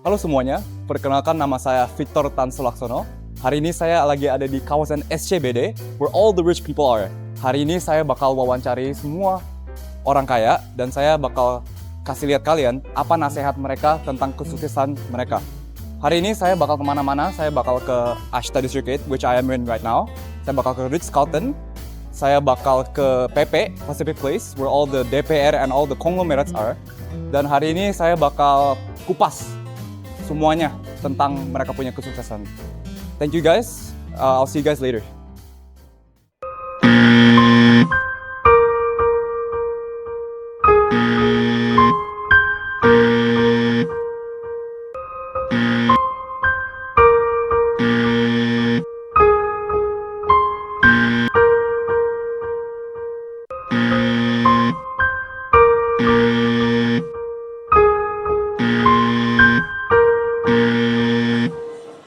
Halo semuanya, perkenalkan nama saya Victor Tan Sulaksono. Hari ini saya lagi ada di kawasan SCBD, where all the rich people are. Hari ini saya bakal wawancari semua orang kaya, dan saya bakal kasih lihat kalian apa nasihat mereka tentang kesuksesan mereka. Hari ini saya bakal kemana-mana, saya bakal ke Ashta District 8, which I am in right now. Saya bakal ke Ritz-Carlton, saya bakal ke PP, Pacific Place, where all the DPR and all the conglomerates are. Dan hari ini saya bakal kupas semuanya tentang mereka punya kesuksesan. Thank you guys. I'll see you guys later.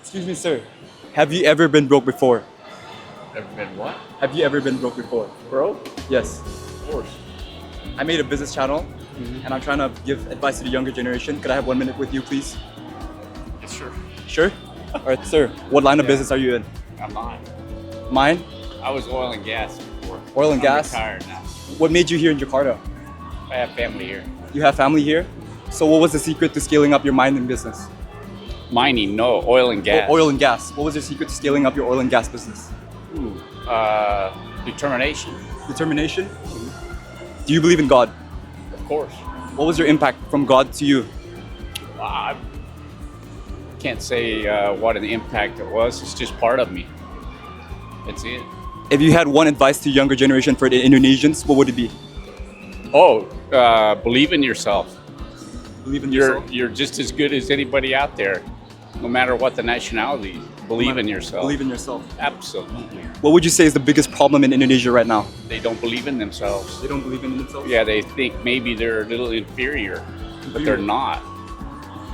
Excuse me, sir. Have you ever been broke before? Ever been what? Have you ever been broke before? Broke? Yes. Of course. I made a business channel, and I'm trying to give advice to the younger generation. Could I have 1 minute with you, please? Yes, sure. Sure? All right, sir. What line of Yeah. business are you in? I'm mine. Mine? I was oil and gas before. Oil and I'm gas? retired now. What made you here in Jakarta? I have family here. You have family here? So what was the secret to scaling up your mining business? Mining, no. Oil and gas. Oil and gas. What was your secret to scaling up your oil and gas business? Ooh. Determination. Determination? Do you believe in God? Of course. What was your impact from God to you? I can't say what an impact it was. It's just part of me. That's it. If you had one advice to younger generation for the Indonesians, what would it be? Oh, believe in yourself. Believe in yourself. You're just as good as anybody out there, no matter what the nationality. Believe in yourself. Believe in yourself. Absolutely. What would you say is the biggest problem in Indonesia right now? They don't believe in themselves. They don't believe in themselves? Yeah, they think maybe they're a little inferior, but they're not.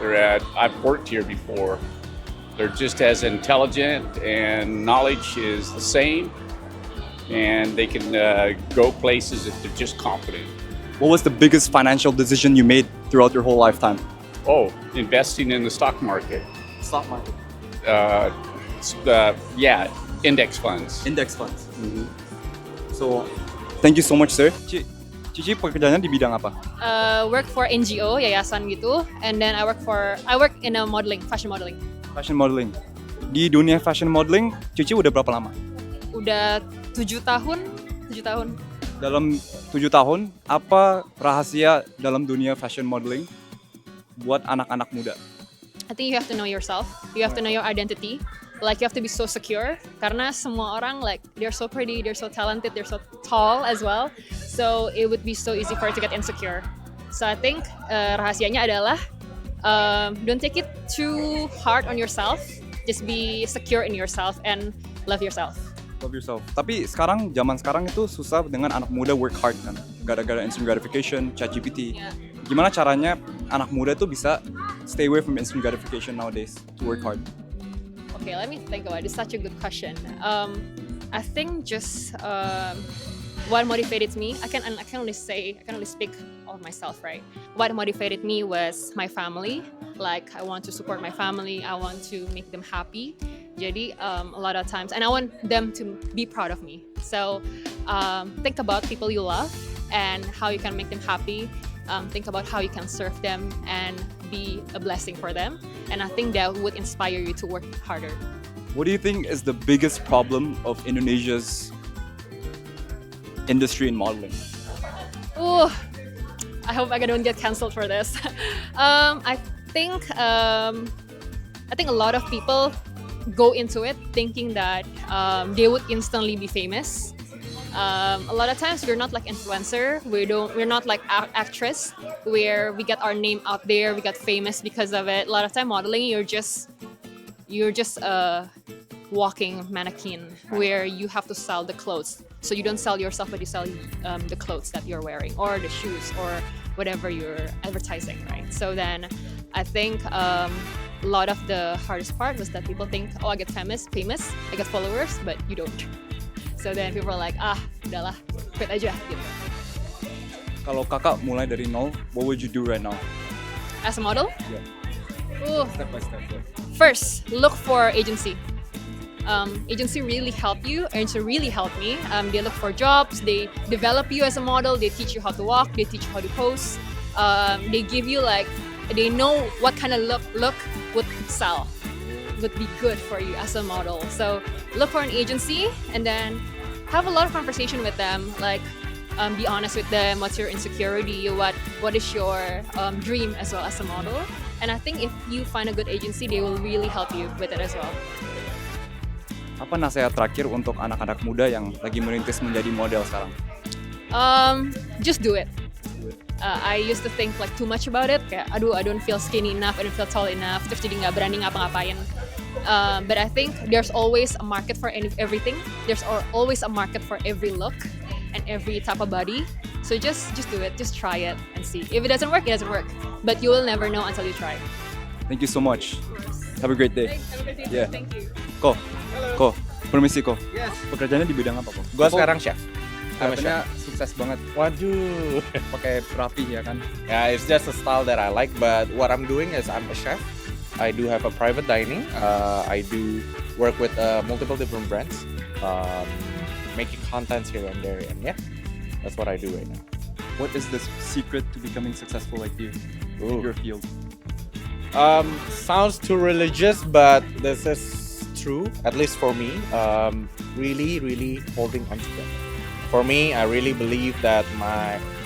I've worked here before. They're just as intelligent, and knowledge is the same, and they can go places if they're just confident. What was the biggest financial decision you made throughout your whole lifetime? Oh, investing in the stock market. Stock market. Yeah, index funds. Index funds. So, thank you so much, sir. Cici pekerjaannya di bidang apa? Work for NGO, yayasan gitu, and then I work in a fashion modeling. Fashion modeling. Di dunia fashion modeling, Cici udah berapa lama? Udah 7 tahun. Dalam 7 tahun, apa rahasia dalam dunia fashion modeling buat anak-anak muda? I think you have to know yourself. You have to know your identity. Like you have to be so secure. Karena semua orang they're so pretty, they're so talented, they're so tall as well. So it would be so easy for you to get insecure. So I think rahasianya adalah don't take it too hard on yourself. Just be secure in yourself and love yourself. Love yourself. Tapi zaman sekarang itu susah dengan anak muda work hard kan. Gara-gara instant gratification, ChatGPT. Yeah. Gimana caranya anak muda tuh bisa stay away from instant gratification nowadays to work hard? Okay, let me think about it. It's such a good question. I think just what motivated me. I can only speak of myself, right? What motivated me was my family. Like I want to support my family. I want to make them happy. Jadi a lot of times, and I want them to be proud of me. So think about people you love and how you can make them happy. Think about how you can serve them and be a blessing for them. And I think that would inspire you to work harder. What do you think is the biggest problem of Indonesia's industry in modeling? Ooh, I hope I don't get canceled for this. I think a lot of people go into it thinking that they would instantly be famous. A lot of times we're not like influencer. We're not like actress where we get our name out there. We got famous because of it. A lot of time modeling, you're just a walking mannequin where you have to sell the clothes. So you don't sell yourself, but you sell the clothes that you're wearing or the shoes or whatever you're advertising, right? So then I think a lot of the hardest part was that people think, oh, I get famous, I get followers, but you don't. So then people are like, udahlah, quit aja gitu. Kalau kakak mulai dari nol, what would you do right now? As a model? Yeah. Ooh. Step by step. First, look for agency. Agency really help you. Agency really helped me. They look for jobs. They develop you as a model. They teach you how to walk. They teach you how to pose. They give you they know what kind of look would sell, would be good for you as a model. So look for an agency and then have a lot of conversation with them. Be honest with them. What's your insecurity? What is your dream as well as a model? And I think if you find a good agency, they will really help you with it as well. Apa nasihat terakhir untuk anak-anak muda yang lagi merintis menjadi model sekarang? Just do it. I used to think too much about it. Kayak, aduh, I don't feel skinny enough, I don't feel tall enough. Terus jadi nggak berani ngapa-ngapain. But I think there's always a market for everything. There's always a market for every look and every type of body. So just do it. Just try it and see. If it doesn't work, it doesn't work. But you will never know until you try. Thank you so much. Have a great day. Thanks. Have a good day. Yeah. Thank you. Ko, permisi Ko. Yes. Pekerjaannya di bidang apa Ko? Gue sekarang chef. Katanya sukses banget. Waduh. Pakai rapi ya kan? Yeah, it's just a style that I like. But what I'm doing is I'm a chef. I do have a private dining. I do work with multiple different brands, making contents here and there, and yeah, that's what I do right now. What is the secret to becoming successful like you in Ooh. your field? Sounds too religious, but this is true, at least for me. Really holding on to that. For me, I really believe that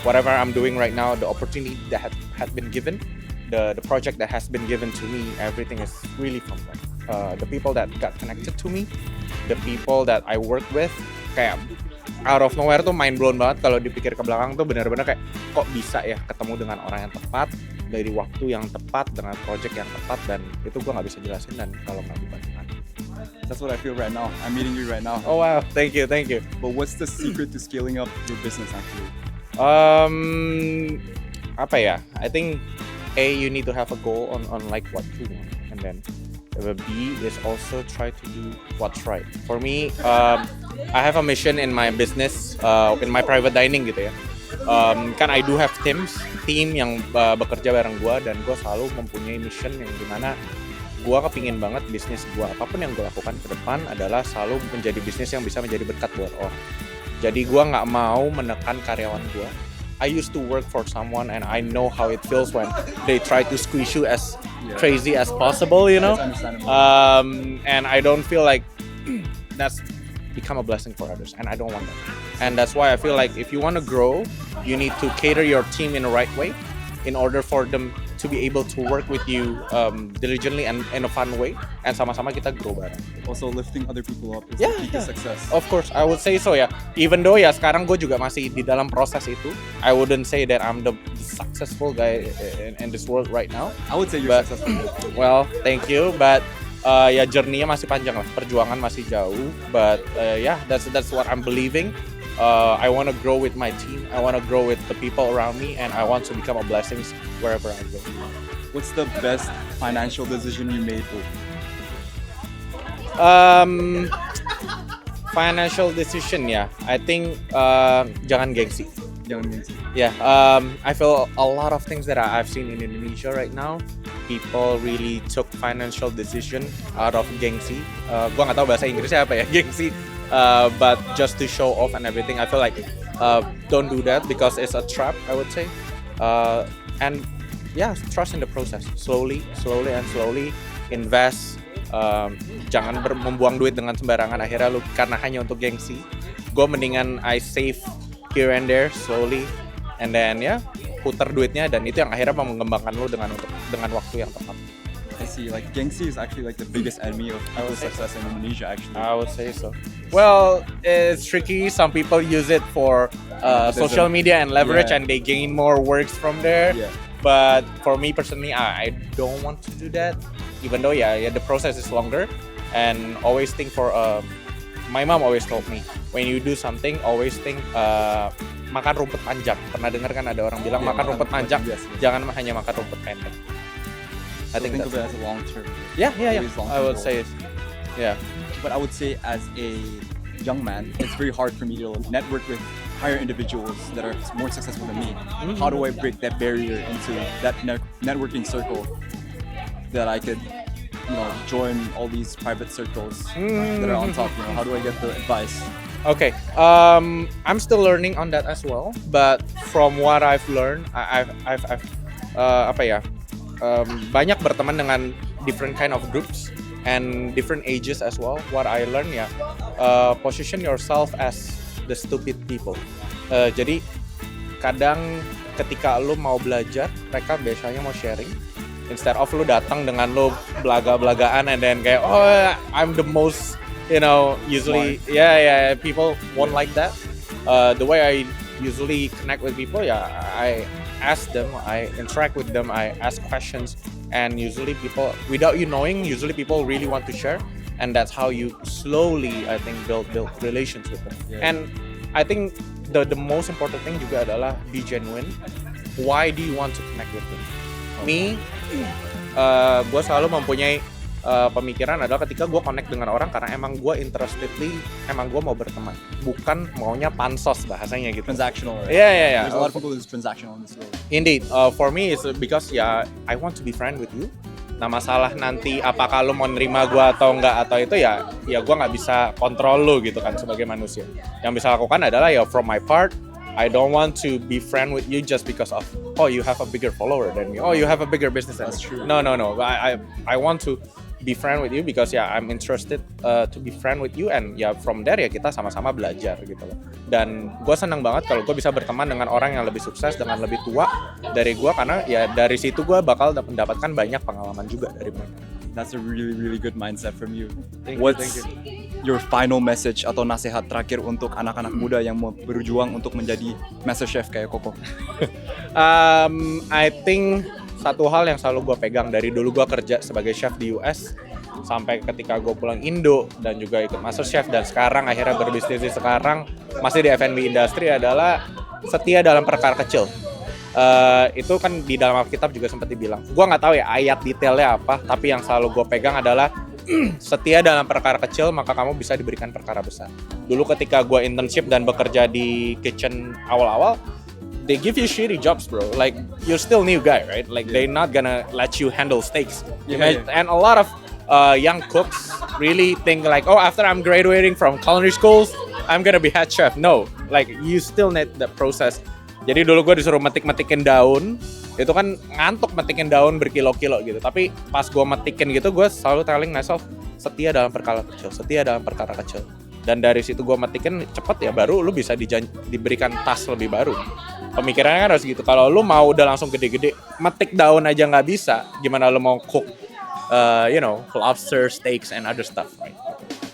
whatever I'm doing right now, the opportunity that had been given, the project that has been given to me, everything is really from them. The people that got connected to me, the people that I work with, kayak out of nowhere tuh mind blown banget kalau dipikir ke belakang tuh benar-benar kayak kok bisa ya ketemu dengan orang yang tepat dari waktu yang tepat dengan project yang tepat, dan itu gue nggak bisa jelasin dan kalau nggak bukan Tuhan. That's what I feel right now. I'm meeting you right now. Oh wow, thank you. But what's the secret to scaling up your business actually? Apa ya? I think you need to have a goal on like what you want, and then B is also try to do what's right. For me, I have a mission in my business, in my private dining gitu ya. Kan I do have team yang bekerja bareng gue, dan gue selalu mempunyai mission yang dimana gue kepingin banget bisnis gue, apapun yang gue lakukan ke depan adalah selalu menjadi bisnis yang bisa menjadi berkat buat orang. Jadi gue nggak mau menekan karyawan gue. I used to work for someone and I know how it feels when they try to squeeze you as crazy as possible, you know. That's understandable. And I don't feel like that's become a blessing for others, and I don't want that. And that's why I feel like if you want to grow, you need to cater your team in the right way in order for them to be able to work with you diligently and in a fun way, and sama-sama kita grow bareng. Also lifting other people up is Yeah, the key to yeah. success. Of course, I would say so ya. Even though ya sekarang gue juga masih di dalam proses itu, I wouldn't say that I'm the successful guy in this world right now. I would say you're But- successful. Well, thank you, but ya journey-nya masih panjang lah, perjuangan masih jauh. But yeah, that's what I'm believing. I want to grow with my team. I want to grow with the people around me, and I want to become a blessing wherever I go. What's the best financial decision you made? Financial decision ya, I think jangan gengsi. Jangan gengsi. Yeah, I feel a lot of things that I've seen in Indonesia right now. People really took financial decision out of gengsi. Gua nggak tahu bahasa Inggrisnya apa ya, gengsi. But just to show off and everything, I feel like don't do that because it's a trap, I would say. And yeah, trust in the process. Slowly invest. Jangan membuang duit dengan sembarangan. Akhirnya lu karena hanya untuk gengsi. Gue mendingan I save here and there slowly, and then ya putar duitnya, dan itu yang akhirnya mengembangkan lu dengan waktu yang tepat. I see. Like gengsi is actually like the biggest enemy of people's success in Indonesia. Actually, I would say so. Well, it's tricky. Some people use it for social media and leverage, Yeah. and they gain more works from there. Yeah. But for me personally, I don't want to do that. Even though the process is longer, and always think for. My mom always told me, when you do something, always think makan rumput panjang. Pernah dengar kan ada orang bilang Yeah, makan rumput panjang, yes. jangan hanya makan rumput pendek. I think of that's it as a long term. yeah. always long-term I would goal. say it. Yeah. But I would say as a young man, it's very hard for me to network with higher individuals that are more successful than me. How do I break that barrier into that networking circle that I could, join all these private circles that are on top? How do I get the advice? Okay, I'm still learning on that as well. But from what I've learned, I've banyak berteman dengan different kind of groups and different ages as well. What I learned position yourself as the stupid people. Jadi kadang ketika lu mau belajar, mereka biasanya mau sharing. Instead of lu datang dengan lu belaga-belagaan and then kayak I'm the most usually people won't like that. The way I usually connect with people, I ask them, I interact with them, I ask questions, and usually people, without you knowing, people really want to share, and that's how you slowly, I think, build relations with them. Yeah. And I think the most important thing juga adalah be genuine. Why do you want to connect with them? Me, gue selalu mempunyai pemikiran adalah ketika gue connect dengan orang karena emang gue emang gue mau berteman, bukan maunya pansos bahasanya gitu. Transactional. Right? Yeah. There's a lot of people who's transactional in this world. Indeed, for me it's because I want to be friend with you. Nah masalah nanti apakah lo mau nerima gue atau enggak atau itu ya gue nggak bisa kontrol lo gitu kan sebagai manusia. Yang bisa lakukan adalah from my part, I don't want to be friend with you just because of you have a bigger follower than me, you have a bigger business than me. That's true. No. I want to be friend with you because I'm interested to be friend with you, and from there kita sama-sama belajar gitu loh. Dan gue senang banget kalau gue bisa berteman dengan orang yang lebih sukses, dengan lebih tua dari gue, karena dari situ gue bakal mendapatkan banyak pengalaman juga dari mereka. That's a really, really good mindset from you. Thank you, What's thank your final message atau nasihat terakhir untuk anak-anak muda yang mau berjuang untuk menjadi master chef kayak Koko? I think satu hal yang selalu gue pegang dari dulu gue kerja sebagai chef di US sampai ketika gue pulang Indo dan juga ikut master chef dan sekarang akhirnya berbisnis sekarang masih di F&B industry adalah setia dalam perkara kecil. Itu kan di dalam Alkitab juga sempat dibilang. Gue nggak tahu ya ayat detailnya apa, tapi yang selalu gue pegang adalah setia dalam perkara kecil maka kamu bisa diberikan perkara besar. Dulu ketika gue internship dan bekerja di kitchen awal-awal, they give you shitty jobs, bro. Like you're still new guy, right? Like they're not gonna let you handle steaks. And a lot of young cooks really think like, after I'm graduating from culinary schools, I'm gonna be head chef. No, like you still need the process. Jadi dulu gue disuruh metik-metikin daun, itu kan ngantuk metikin daun berkilo-kilo gitu. Tapi pas gue metikin gitu, gue selalu telling myself, setia dalam perkara kecil, setia dalam perkara kecil. Dan dari situ gue metikin cepet baru lu bisa diberikan task lebih baru. Pemikirannya kan harus gitu. Kalau lu mau udah langsung gede-gede, metik daun aja nggak bisa, gimana lu mau cook, lobster, steaks, and other stuff, right?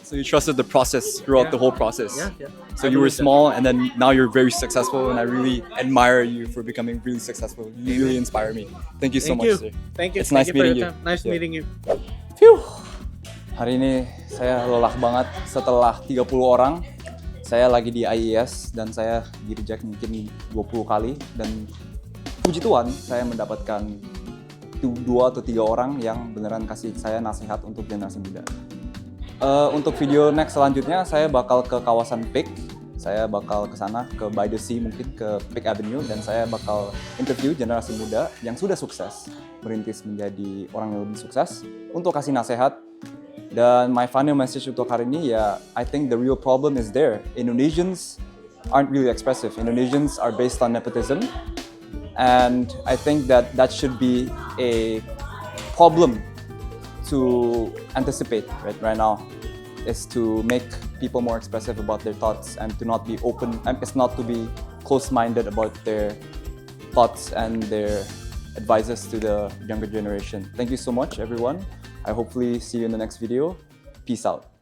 So you trusted the process throughout the whole process. Yeah. So you were small and then now you're very successful, and I really admire you for becoming really successful. You really inspire me. Thank you so much, sir. Thank you. It's nice meeting you. Nice meeting you. Phew. Hari ini saya lelah banget setelah 30 orang. Saya lagi di IES dan saya di reject mungkin 20 kali, dan puji Tuhan saya mendapatkan 2 atau 3 orang yang beneran kasih saya nasihat untuk generasi muda. Untuk video next selanjutnya saya bakal ke kawasan Peak. Saya bakal ke sana, ke By the Sea mungkin, ke Peak Avenue, dan saya bakal interview generasi muda yang sudah sukses merintis menjadi orang yang lebih sukses untuk kasih nasihat. Dan my final message untuk hari ini I think the real problem is there. Indonesians aren't really expressive. Indonesians are based on nepotism, and I think that should be a problem to anticipate right now, is to make people more expressive about their thoughts and to not be open, and it's not to be close-minded about their thoughts and their advices to the younger generation. Thank you so much, everyone. I hopefully see you in the next video. Peace out.